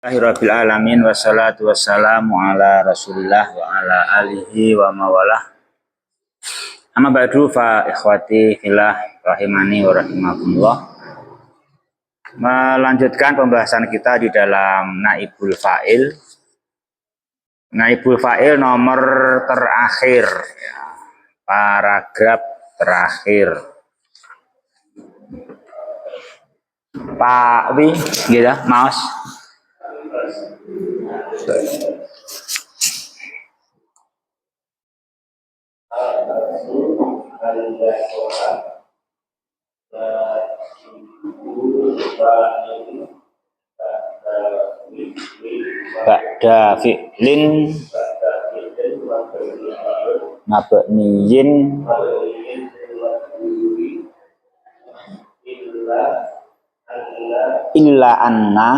Rabbil alamin wassalatu wassalamu ala rasulillah wa ala alihi wa mawalah. Amma ba'du fa ikhwati fillah rahimani wa rahimakumullah. Melanjutkan pembahasan kita di dalam naibul fa'il. Naibul fa'il nomor terakhir, paragraf terakhir. Pak Wi, gitu, maos. Ba'da fi'lin mabniyin illa anna.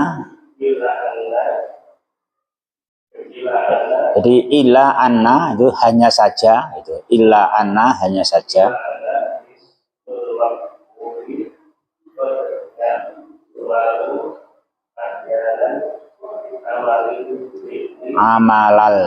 Jadi illa anna itu hanya saja, itu illa anna hanya saja. Amalal.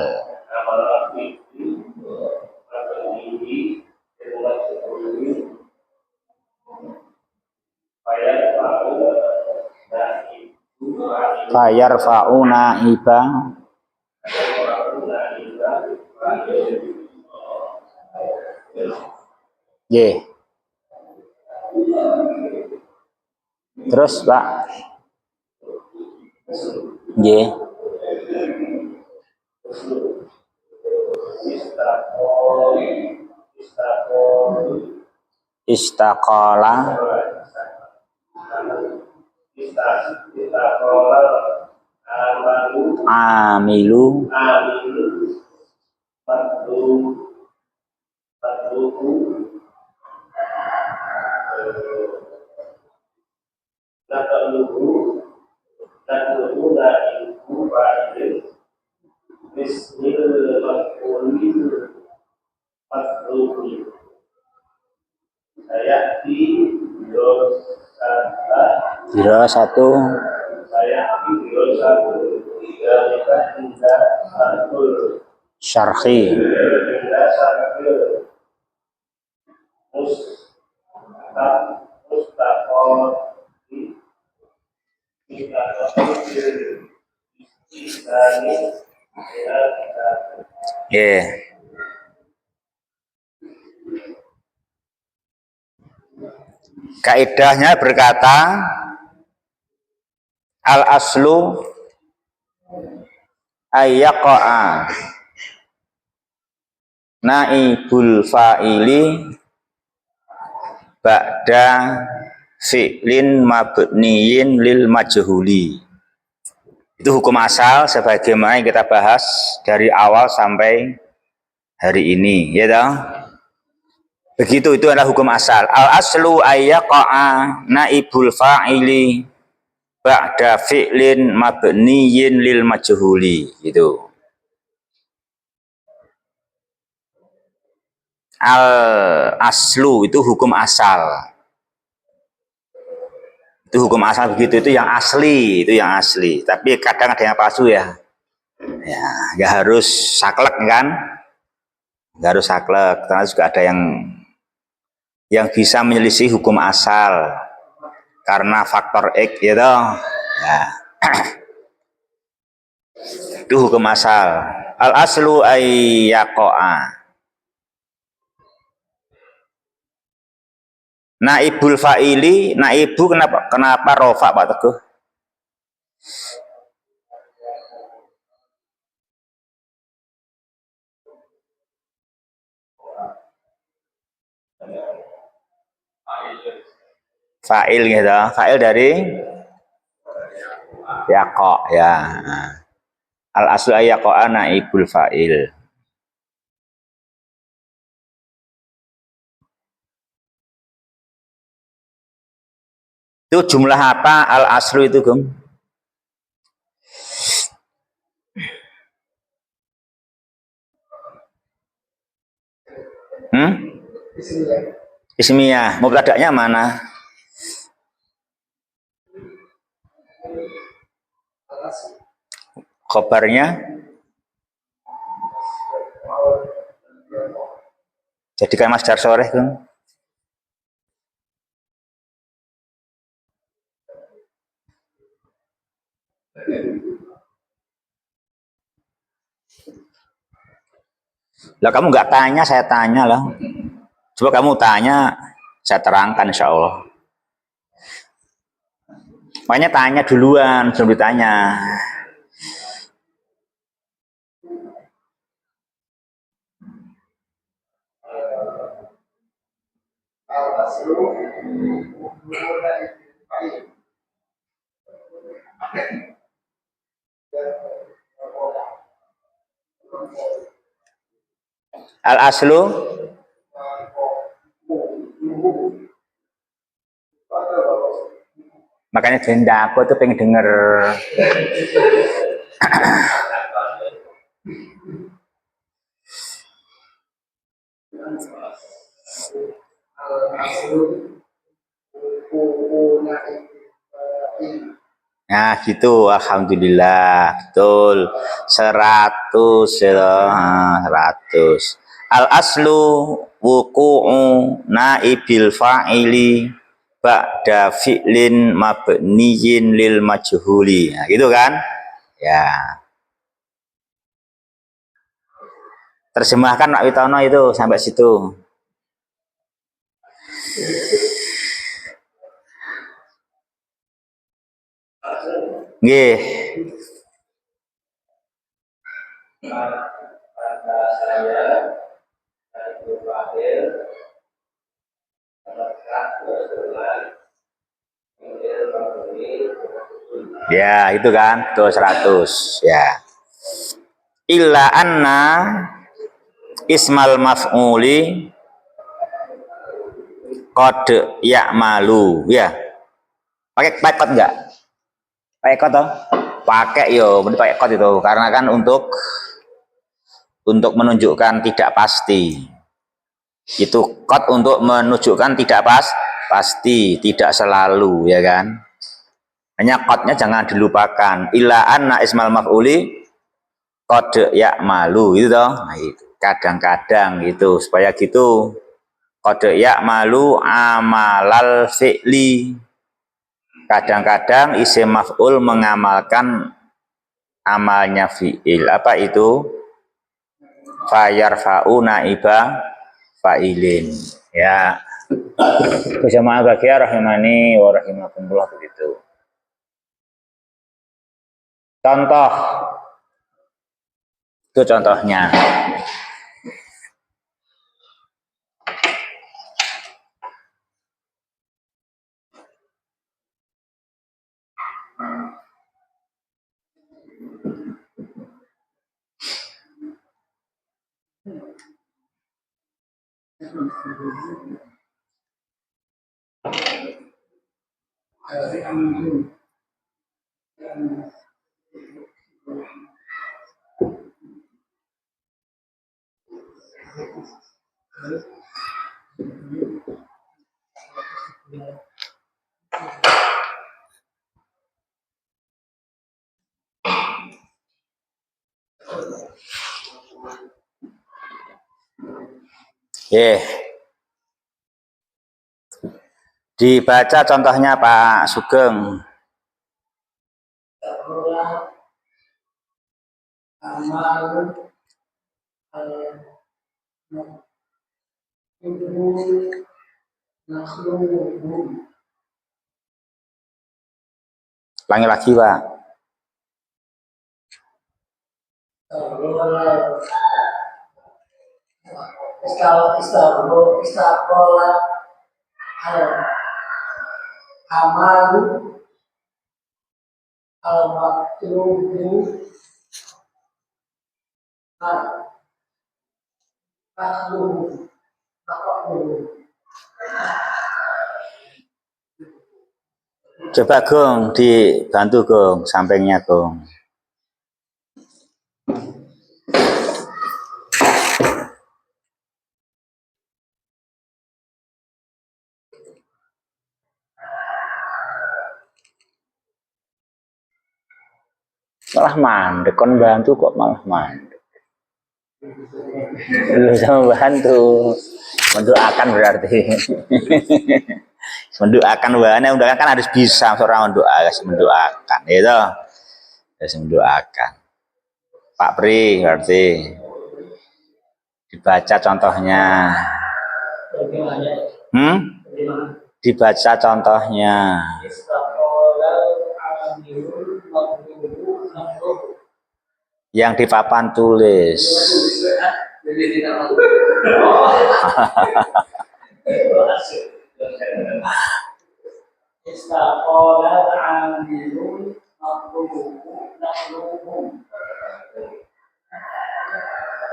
Fayarfa'una iba. Ye. Terus Pak. Ye. Istaqala. Amilu. Biro satu. Syarhi. Kaidahnya berkata al aslu ayyaqa'a naibul fa'ili ba'da fi'lin mabniyin lil majhuli. Itu hukum asal sebagaimana yang kita bahas dari awal sampai hari ini, ya toh? Begitu, itu adalah hukum asal. Al aslu ayyaqa'a naibul fa'ili ba'da fi'lin mabniyin lil majhuli, gitu. Al aslu itu hukum asal. Itu hukum asal begitu, itu yang asli, itu yang asli. Tapi kadang ada yang palsu ya. Ya, nggak harus saklek kan? Nggak harus saklek, karena juga ada yang bisa menyelisih hukum asal karena faktor X, gitu. Ya. Itu hukum asal. Al aslu ayyaqa'a naibul fa'ili. Naibu kenapa rofa Pak Teguh? Fa'il gitu. Fa'il dari yaqa, ya. Al aslu ayyaqa'a naibul fa'il. Itu jumlah apa al aslu itu, Gum? Ismiyah. Mubtada'nya mana? Khobarnya jadikan masdar sore, Kang. Lah kamu nggak tanya, saya tanya lah. Coba kamu tanya, saya terangkan insya Allah. Makanya tanya duluan sebelum ditanya. Al aslu makanya Denda aku tuh pengen denger. Nah gitu, alhamdulillah, betul, 100 ya, 100. Al aslu wuku'u naibil fa'ili ba'da fi'lin mabniyin lil majhuli. Nah, gitu kan? Ya. Terjemahkan Pak Witono itu sampai situ. Nggih. Ya, itu kan, tuh 100 ya. Illa anna ismal maf'uli qad ya'malu ya. Pakai kot enggak? Pakai kot toh? Pakai yo, bener pakai kot itu karena kan untuk menunjukkan tidak pasti. Itu kot untuk menunjukkan tidak pasti, tidak selalu ya kan. Hanya kotnya jangan dilupakan. Illa anna ismal maf'uli qad ya'malu itu toh. Nah, itu kadang-kadang gitu supaya gitu qad ya'malu amalal fi'li. Kadang-kadang isim maf'ul mengamalkan amalnya fi'il. Apa itu? Fayarfa'u naiba fa'ilin. Ya. Jamaah bagia rahimani wa rahimakumullah begitu. Contoh. Itu contohnya. Dibaca contohnya Pak Sugeng. Ulangi lagi Pak. Istakola amalu al-maktubu coba Gong, dibantu Gong, sampingnya Gong. Malah mandek, kon bantu kok malah mandek. Lu sama bantu. Mendoakan berarti. Mendoakan wahana, mendoakan kan harus bisa seorang mendoakan, itu harus mendoakan. Pak Pri berarti dibaca contohnya. Dibaca contohnya. Yang di papan tulis.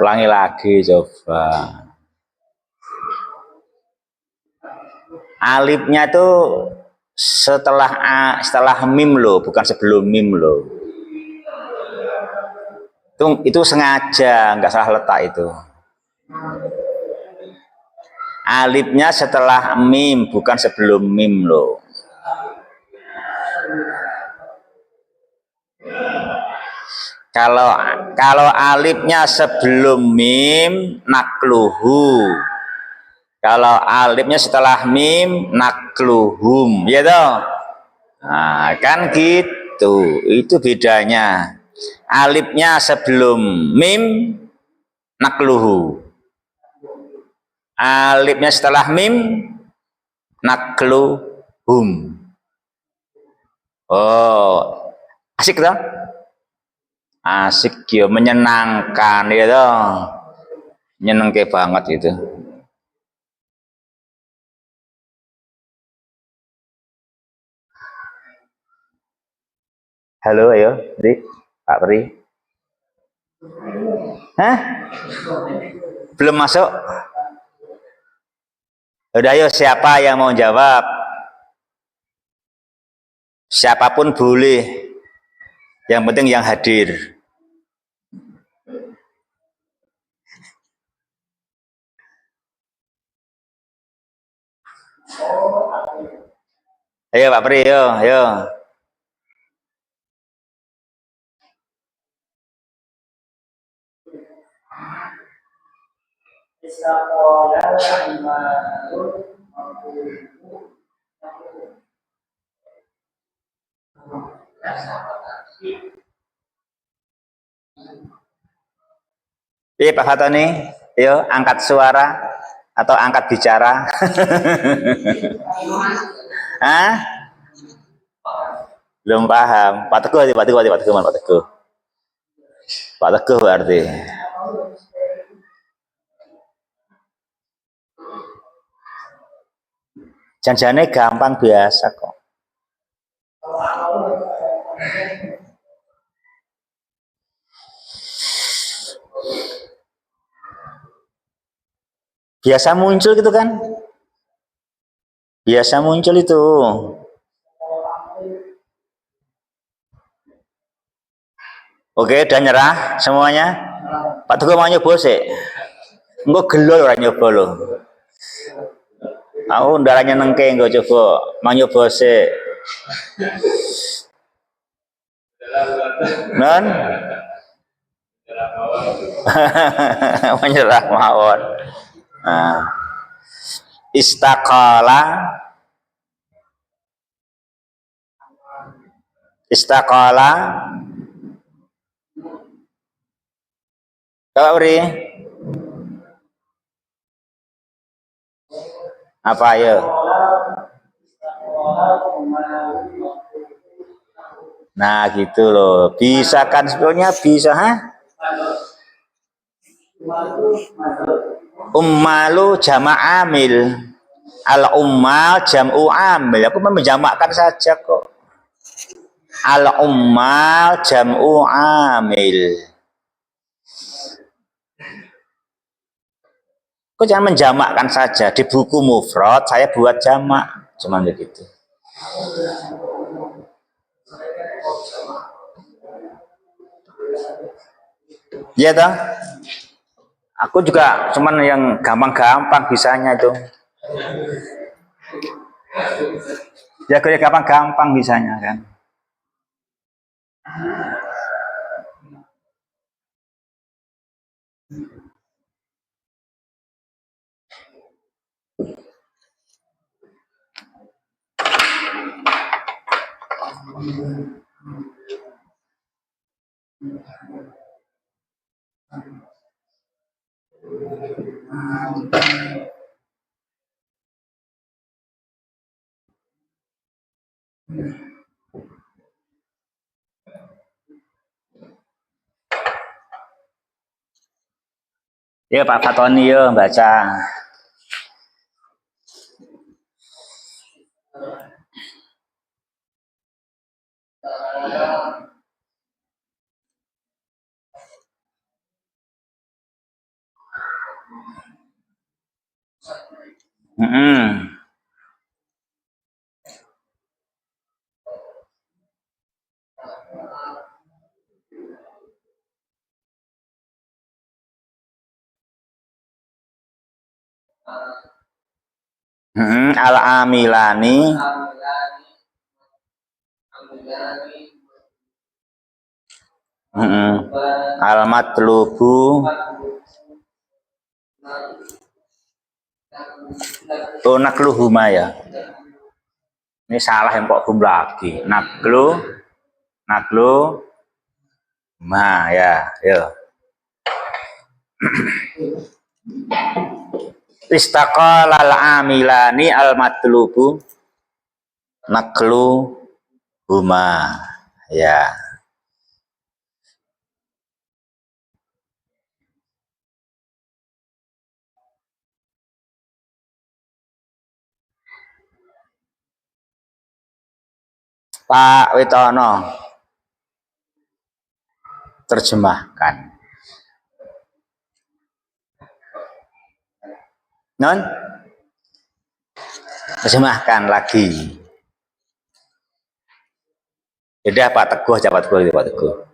Ulangi lagi coba. Alifnya tuh setelah mim loh, bukan sebelum mim loh. Itu sengaja, nggak salah letak itu. Alifnya setelah mim, bukan sebelum mim loh. Kalau alifnya sebelum mim, nakluhu. Kalau alifnya setelah mim, nakluhum, ya toh? Nah, kan gitu. Itu bedanya. Alifnya sebelum mim, nakluhu. Alifnya setelah mim, nakluhum. Oh, asik toh? Asik ya, menyenangkan ya toh. Nyenengke banget itu. Halo, ayo, Pak Pri. Hah? Belum masuk? Udah, ayo, siapa yang mau jawab? Siapapun boleh. Yang penting yang hadir. Ayo Pak Pri, ayo. Pak Fatoni, ayo angkat suara atau angkat bicara. Hah? Belum paham. Pak Teguh berarti. Janjane gampang biasa kok. Biasa muncul gitu kan? Biasa muncul itu. Oke, udah nyerah semuanya? Pak Teguh mau nyoba sih? Engko gelo ora nyoba lho. Aku ndaranya nengke engko coba mau nyoba sih. Non? Menyerah mawon. Nah. Istaqala Kak Uri, apa ya? Nah gitu loh, bisa kan sebetulnya bisa, ha? Ummalu jama' amil, al ummal jam'u amil. Aku menjamakkan saja kok. Al ummal jam'u amil. Kok jangan menjamakkan saja. Di buku mufrad saya buat jamak, cuman begitu. Iya toh? Aku juga cuman yang gampang-gampang bisanya itu. Ya gampang-gampang bisanya kan. Ya Pak Fatoni yo baca. Al-amilani al-matlubu nakluhuma ya. Ini salah yang kok lagi. Naklu ma ya, yo. Istaqala al-amilani al-matlubu naklu huma ya. Pak Witono terjemahkan. Non? Terjemahkan lagi. Jadi Pak Teguh, Pak Teguh.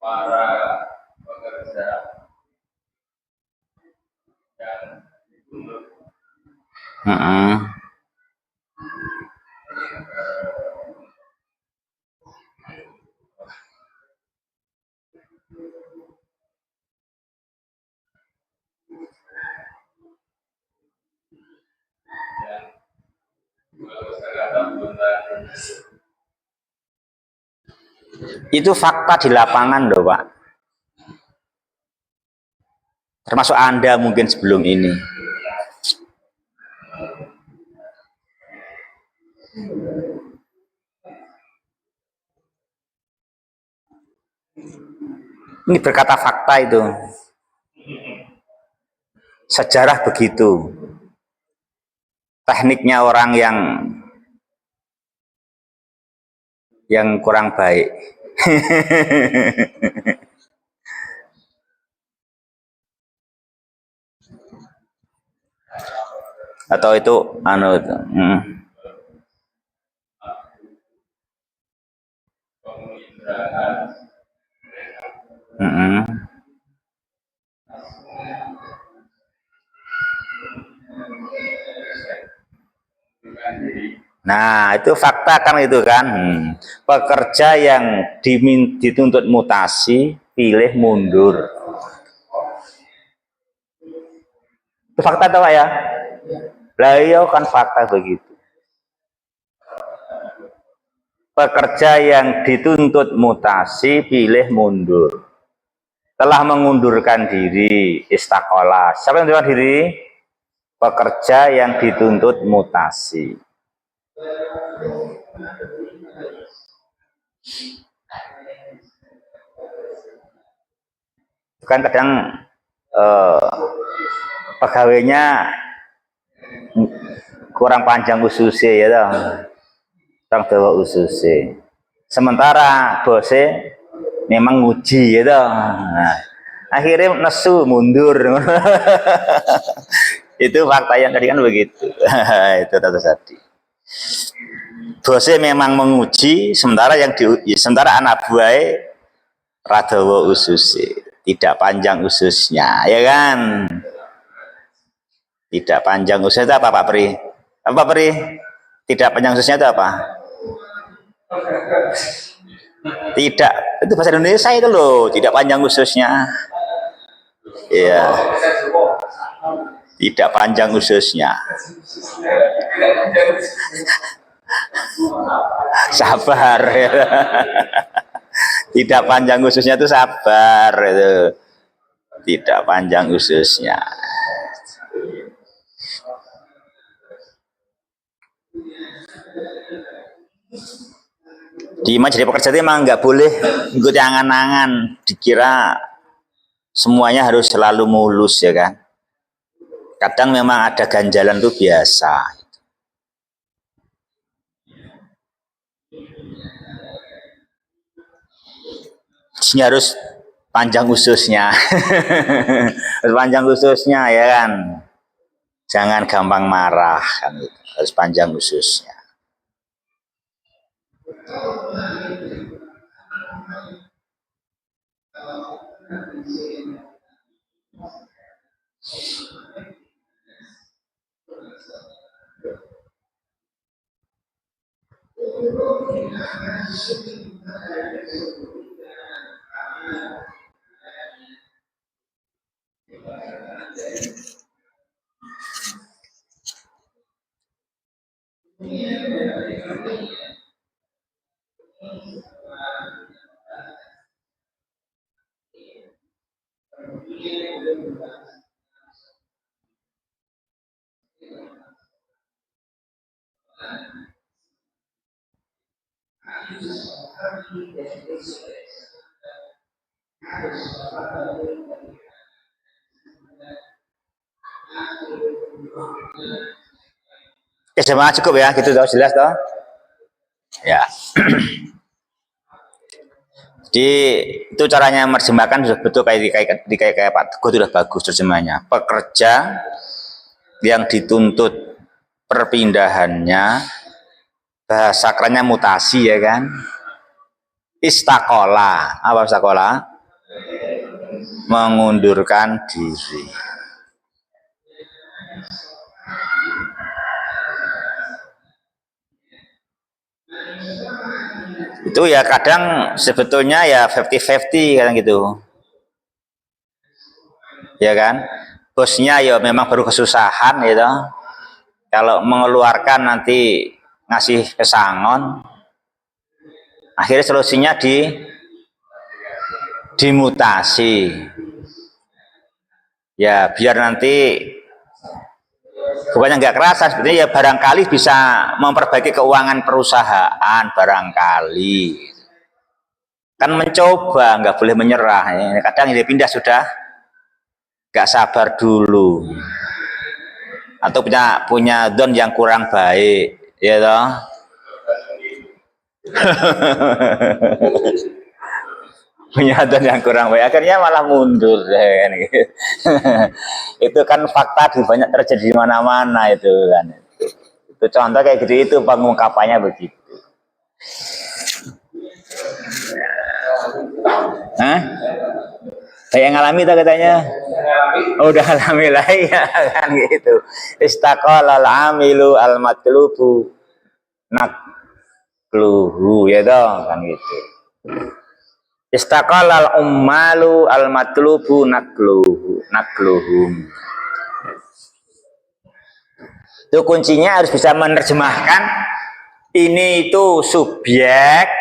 Para pekerja yang itu fakta di lapangan loh Pak. Termasuk Anda mungkin sebelum ini. Ini berkata fakta itu. Sejarah begitu. Tekniknya orang yang kurang baik. Atau itu Nah, itu fakta kan itu kan. Pekerja yang dituntut mutasi, pilih mundur. Itu fakta tahu ya? Lah iya kan fakta begitu. Pekerja yang dituntut mutasi, pilih mundur. Telah mengundurkan diri, istaqola. Siapa yang mengundurkan diri? Pekerja yang dituntut mutasi. Kan kadang pegawainya kurang panjang ususnya ya toh. Kurang dawa ususnya. Sementara bosnya memang nguji ya toh. Nah, akhirnya nesu mundur. Itu fakta yang tadi kan begitu. Itu tadi. Bosnya memang menguji, sementara sementara anak buahnya radawa ususnya, tidak panjang ususnya, ya kan? Tidak panjang ususnya itu apa Pak Pri? Apa Pri? Tidak panjang ususnya itu apa? Tidak, itu bahasa Indonesia itu loh, tidak panjang ususnya. Iya, tidak panjang ususnya. Sabar. Tidak panjang ususnya itu sabar itu. Tidak panjang ususnya. Di majelis pekerja itu memang nggak boleh ikut angan-angan, dikira semuanya harus selalu mulus ya kan. Kadang memang ada ganjalan itu biasa. Ini harus panjang ususnya. Harus panjang ususnya ya kan. Jangan gampang marah kan. Harus panjang ususnya. Oke, jemaah cukup ya, gitu toh, jelas toh? Ya. Jadi itu caranya menerjemahkan sudah betul kayak Pak Teguh sudah bagus terjemahnya. Pekerja yang dituntut perpindahannya, bahasa kerennya mutasi ya kan. Istakola, apa istakola? Mengundurkan diri. Itu ya kadang sebetulnya ya 50-50 kan gitu. Ya kan? Bosnya ya memang baru kesusahan gitu. Kalau mengeluarkan nanti ngasih pesangon, akhirnya solusinya dimutasi. Ya biar nanti bukannya nggak kerasa, sebetulnya ya barangkali bisa memperbaiki keuangan perusahaan barangkali. Kan mencoba, nggak boleh menyerah. Kadang ini pindah sudah nggak sabar dulu, atau punya don yang kurang baik, ya toh. Punya don yang kurang baik, akhirnya malah mundur, ya kan? Itu kan fakta banyak terjadi di mana-mana itu kan. Itu contoh kayak gitu, itu pengungkapannya begitu. Hah? Kayak ngalami tak katanya? Oh, udah alami lah ya kan gitu. Istaqalal amilu al matlubu nakluhu ya dong kan gitu. Istaqalal ummalu al matlubu nakluhum. Itu kuncinya harus bisa menerjemahkan ini itu subjek,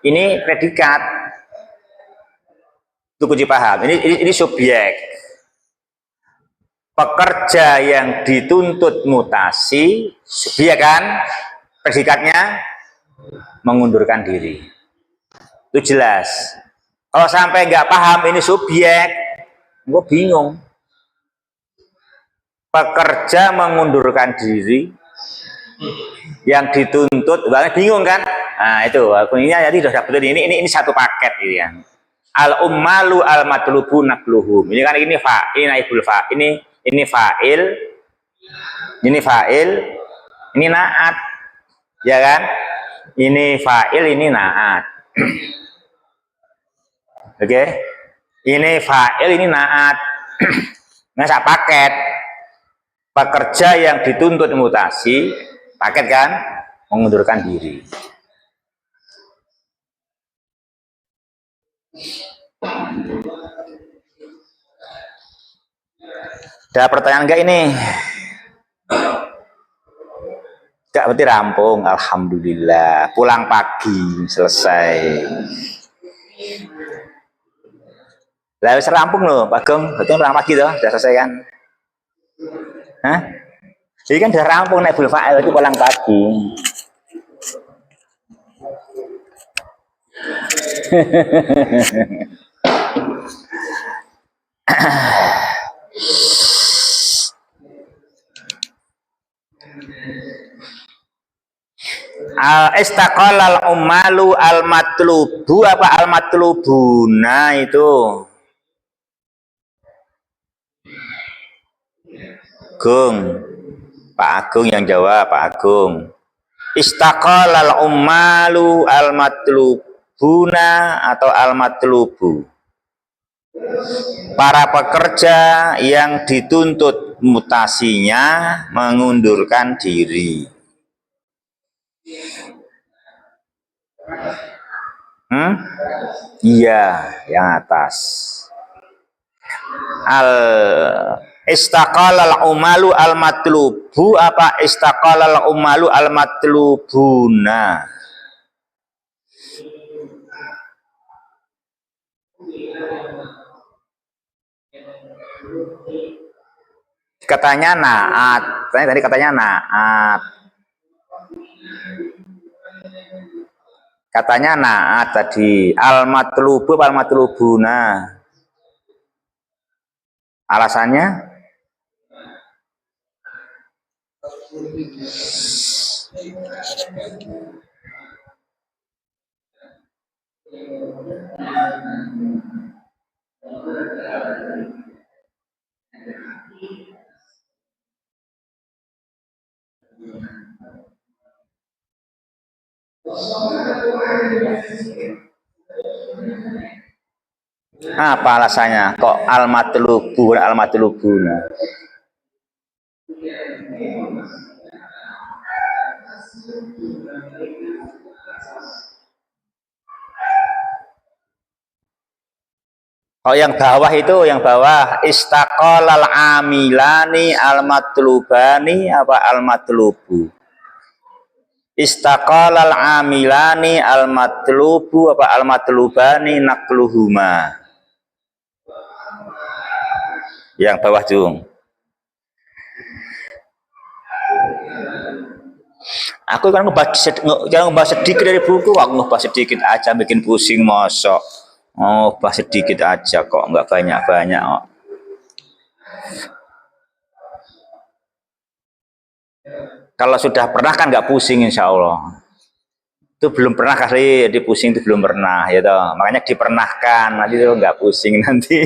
ini predikat. Itu kunci paham. Ini subjek. Pekerja yang dituntut mutasi, subjek kan? Predikatnya mengundurkan diri. Itu jelas. Kalau sampai nggak paham ini subjek, gue bingung. Pekerja mengundurkan diri yang dituntut, banget bingung kan? Nah itu, ini jadi sudah dapat ini satu paket ini ya. Al ummalu al matlubu nakluhum. Ini kan ini fa'il, naibul fa'il, ini fa'il, ini naat, ya kan? Ini fa'il, ini naat. Oke, ini fa'il, ini naat. Nah, sak paket. Pekerja yang dituntut mutasi, paket kan? Mengundurkan diri. Ada pertanyaan enggak ini? Enggak, berarti rampung. Alhamdulillah. Pulang pagi, selesai. Lah wis rampung loh, Pak Gong. Berarti pulang pagi tuh, sudah selesai kan? Hah? Jadi kan sudah rampung naik Fa'il itu pulang pagi. Istaqalal ummalu al matlubu apa al matlubuna itu? Gung. Pak Agung yang jawab, Pak Agung. Istaqalal ummalu al matlubuna atau al matlubu. Para pekerja yang dituntut mutasinya mengundurkan diri. Iya, yang atas. Istaqalal umalu al matlubu apa istaqalal umalu al matlubuna? Katanya naat, tadi katanya naat. Katanya naat tadi. Al matlubu al matlubuna. Alasannya? Apa alasannya? Kok al matlubu al matlubuna? Oh, yang bawah itu, yang bawah istaqalal amilani al matlubani apa al matlubu? Istaqalal amilani al matlubu apa al matlubani nakluhuma? Yang bawah Jung. Aku kan ngebahas sedikit dari buku, aku ngebahas sedikit aja bikin pusing mosok. Oh, bahas sedikit aja kok, nggak banyak-banyak kok. Kalau sudah pernah kan nggak pusing insya Allah. Itu belum pernah kali dipusing itu belum pernah ya toh. Makanya dipernahkan nanti itu nggak pusing nanti.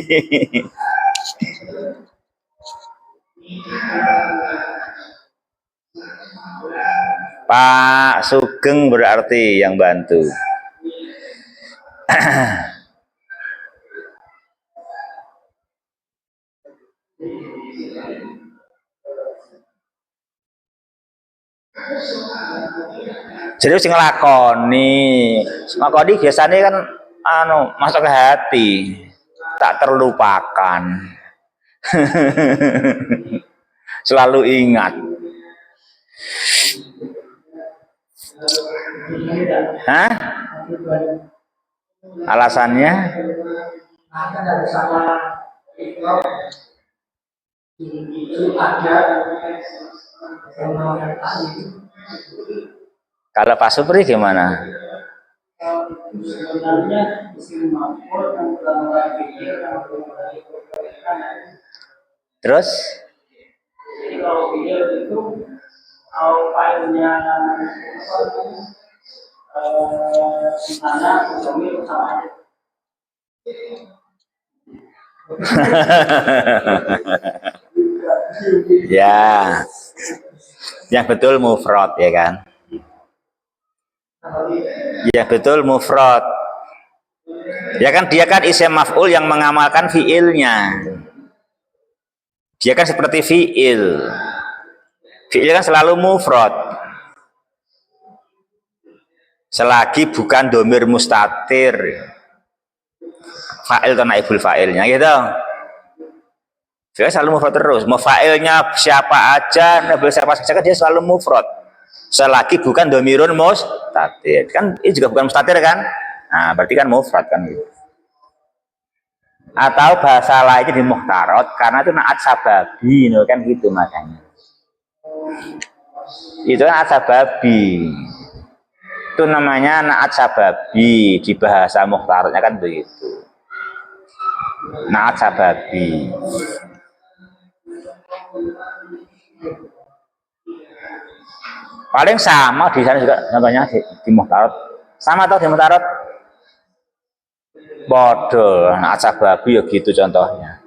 Pak Sugeng berarti yang bantu. Jadi harus ngelakoni. Ngelakoni biasanya kan masuk ke hati, tak terlupakan. Selalu ingat. Hah? Alasannya? Kalau Pak Supri gimana? Terus? Ya, yang betul mufrad ya kan? Ya betul mufrad. Ya kan dia kan isim maf'ul yang mengamalkan fiilnya. Dia kan seperti fiil. Fiil kan selalu mufrad. Selagi bukan domir mustatir. fa'il atau naibul fa'ilnya gitu. Dia selalu mufrad terus. Mau fa'ilnya siapa aja, naibul siapa saja kan dia selalu mufrad. Selagi bukan domirun mustatir. Kan ini juga bukan mustatir kan? Nah, berarti kan mufrad kan gitu. Atau bahasa lainnya di muhtarot karena itu naat sababi, kan gitu makanya. Itu naat sababi. Itu namanya naat sababi di bahasa muhtarotnya kan begitu. Naat sababi. Paling sama di sana juga contohnya di muhtarot. Sama atau di muhtarot? Bodoh, naat sababi ya gitu contohnya.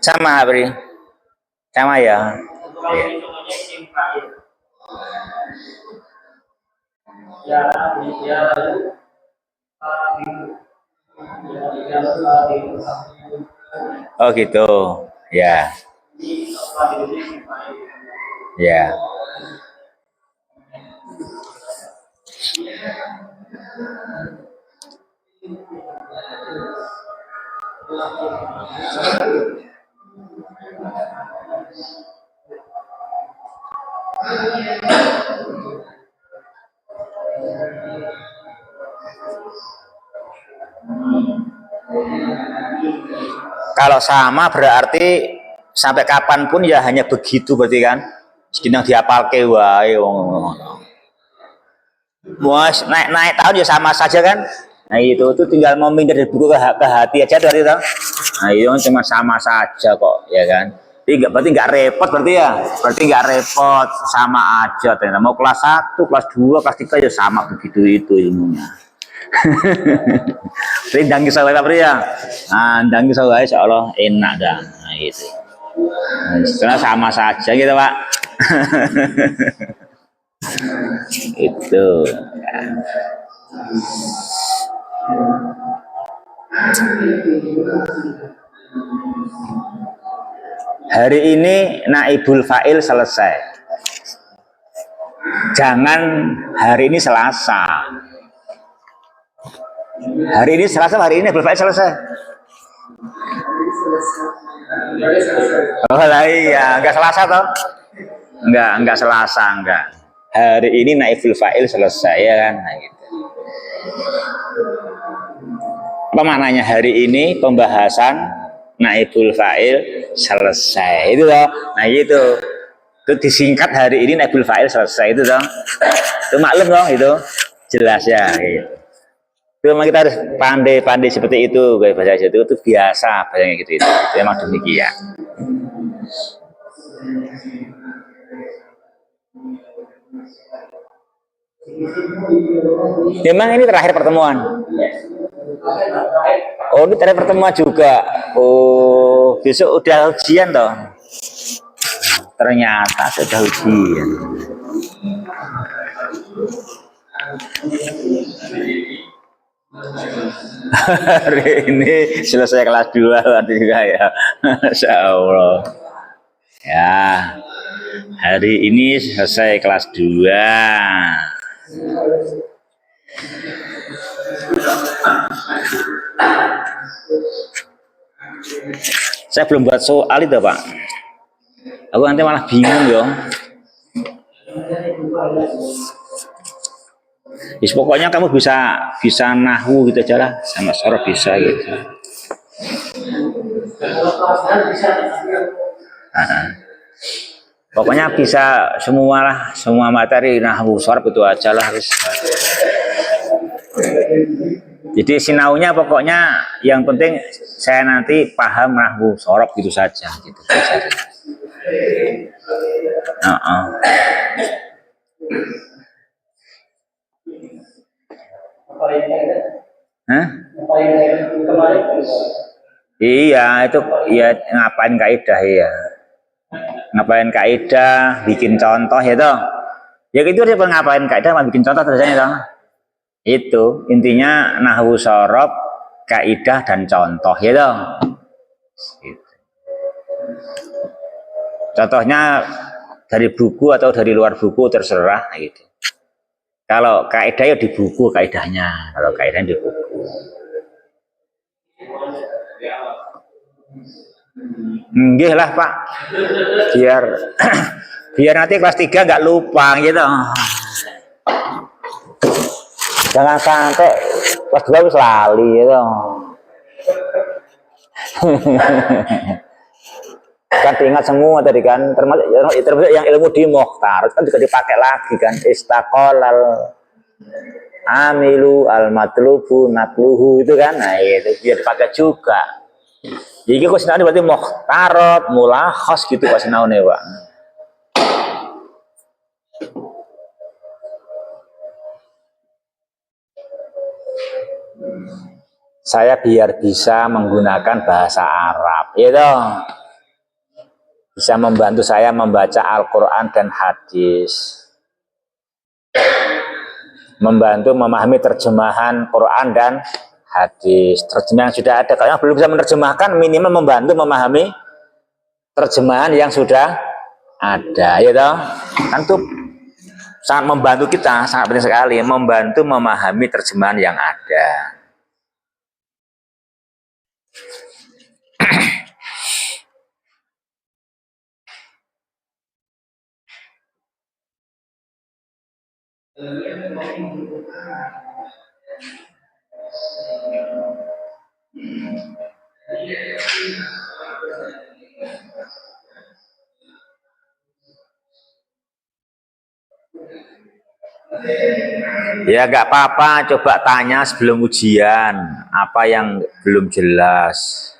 Sama Bri, sama ya. Oh gitu, ya. Ya. Kalau sama berarti sampai kapanpun ya hanya begitu berarti kan. Sedang diapalke wae wong. Muas naik tahun ya sama saja kan. Nah itu tinggal mau mindah dari buku ke hati aja dari itu. Nah itu cuma sama saja kok ya kan. Berarti nggak repot berarti ya. Berarti nggak repot, sama aja ternyata. Mau kelas 1, kelas 2, kelas 3 ya sama begitu itu ilmunya. Jadi dangi sawah apa ya? Nah, dangi sawah insya Allah enak dah. Nah, itu. Karena sama saja gitu Pak. Itu. Hari ini naibul fa'il selesai. Jangan hari ini Selasa. Hari ini Selasa, hari ini naibul fa'il selesai. Oh lah iya, enggak Selasa toh? Enggak Selasa, enggak. Hari ini naibul fa'il selesai ya kan? Nah, gitu. Apa maknanya hari ini pembahasan naibul fa'il selesai itu loh. Nah itu disingkat hari ini naibul fa'il selesai itu dong. Itu maklum dong itu jelas ya. Gitu. Itu memang kita harus pandai-pandai seperti itu kayak bahasa itu biasa bahasanya gitu itu memang demikian. Memang ini terakhir pertemuan. Oh ini terakhir pertemuan juga. Oh besok udah ujian toh. Ternyata sudah ujian. Hari ini selesai kelas 2 berarti juga ya. Masya Allah. Ya. Hari ini selesai kelas 2. Saya belum buat soal itu Pak. Aku nanti malah bingung ya. Pokoknya kamu bisa nahwu gitu aja lah, sama sorof bisa gitu. Pokoknya bisa semua lah, semua materi nahwu sorof itu aja lah. Jadi sinaunya pokoknya yang penting saya nanti paham nahwu sorof gitu saja gitu. Hah? Iya itu ya ngapain kaidah ya? Ngapain kaidah, bikin contoh ya toh? Ya gitu dia ngapain kaidah, bikin contoh terusnya toh. Itu intinya nahwu sorof, kaidah dan contoh ya toh. Gitu. Contohnya dari buku atau dari luar buku terserah gitu. Kalau kaidah ya di buku kaidahnya, kalau kaidah di buku. Nggih lah Pak, biar nanti kelas 3 nggak lupa gitu. Jangan sampai kelas 2 wis lali gitu. Kan diingat semua tadi kan, termasuk yang ilmu di Mukhtar kan juga dipakai lagi kan, istaqolal amilu al matlubu natluhu itu kan, nah itu biar dipakai juga. Jadi kok sinau berarti mukhtarot, mulakhos gitu kok sinau nih Pak. Saya biar bisa menggunakan bahasa Arab, gitu. Bisa membantu saya membaca Al-Quran dan hadis, membantu memahami terjemahan Quran dan hadis, terjemahan yang sudah ada. Kalau yang belum bisa menerjemahkan, minimal membantu memahami terjemahan yang sudah ada, gitu. Kan itu sangat membantu kita, sangat penting sekali, membantu memahami terjemahan yang ada. Ya nggak apa-apa, coba tanya sebelum ujian apa yang belum jelas.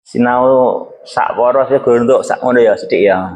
Sinau sak poros ya untuk sak ngono ya sithik ya.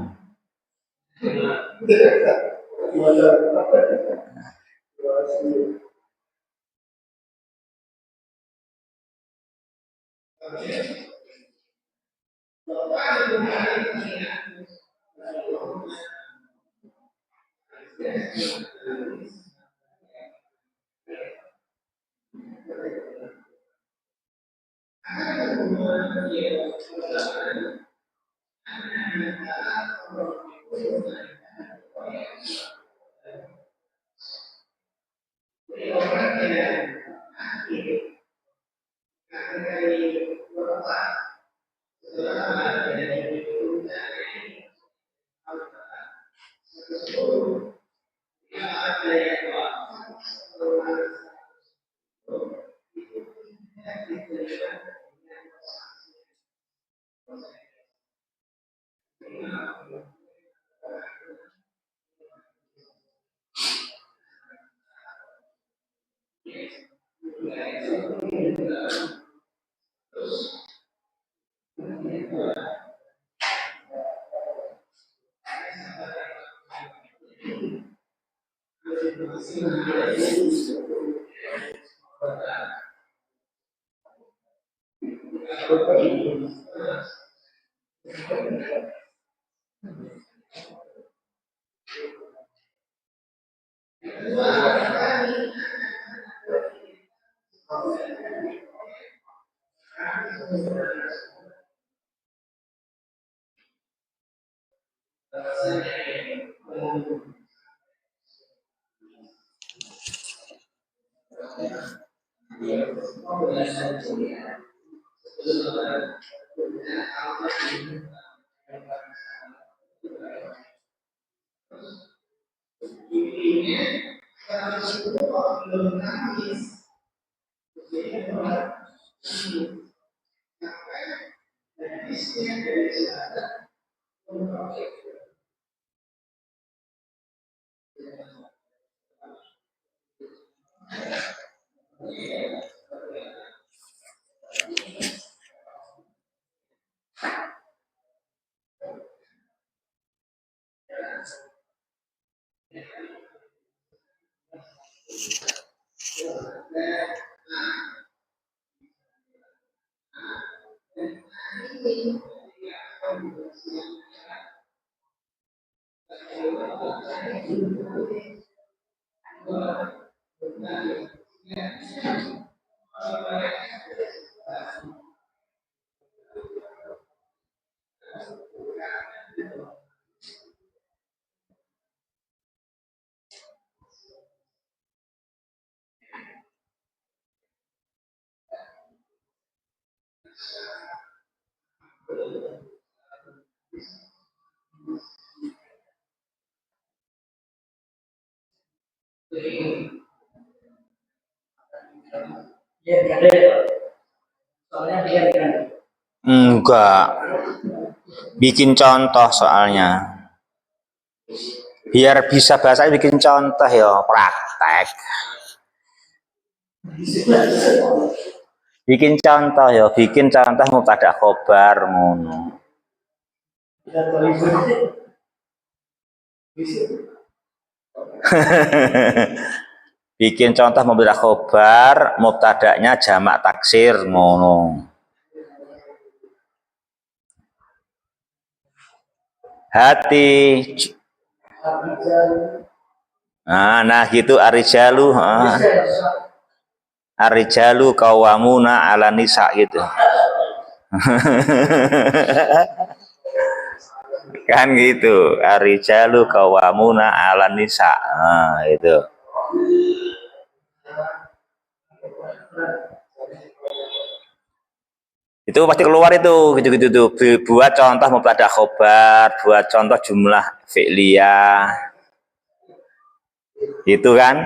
Enggak, bikin contoh soalnya. Biar bisa bahasa bikin contoh ya, praktek. Bikin contoh ya, bikin contoh mubtada khobar ngono. Bikin contoh mubtada khobar, mubtadanya jamak taksir ngono. Hati. Nah gitu arijalu. Arijalu qawwamuna 'alan nisa gitu. Kan gitu. Arijalu qawwamuna 'alan nisa. Nah, itu. Itu pasti keluar itu gitu-gitu tuh. Buat contoh mubtada khobar, buat contoh jumlah fi'liyah. Itu kan?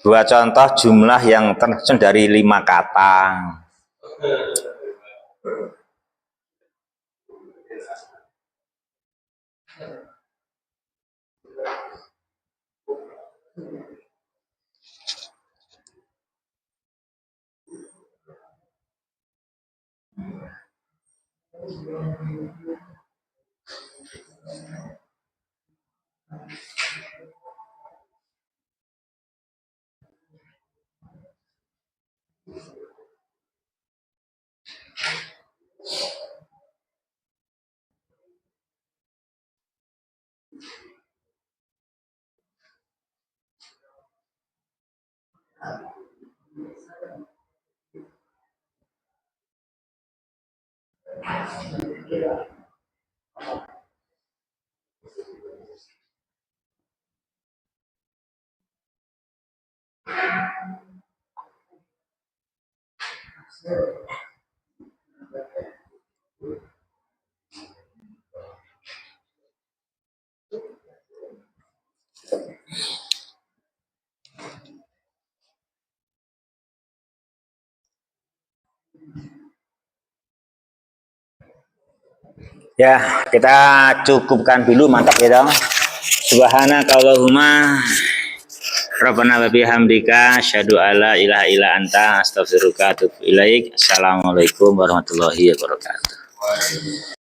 Buat contoh jumlah yang tersusun dari 5 kata. Ya, kita cukupkan dulu, mantap ya dong. Subhanakallahumma Rabbana wa bihamdika asyhadu alla ilaha illa anta astaghfiruka wa atubu ilaik. Assalamualaikum warahmatullahi wabarakatuh.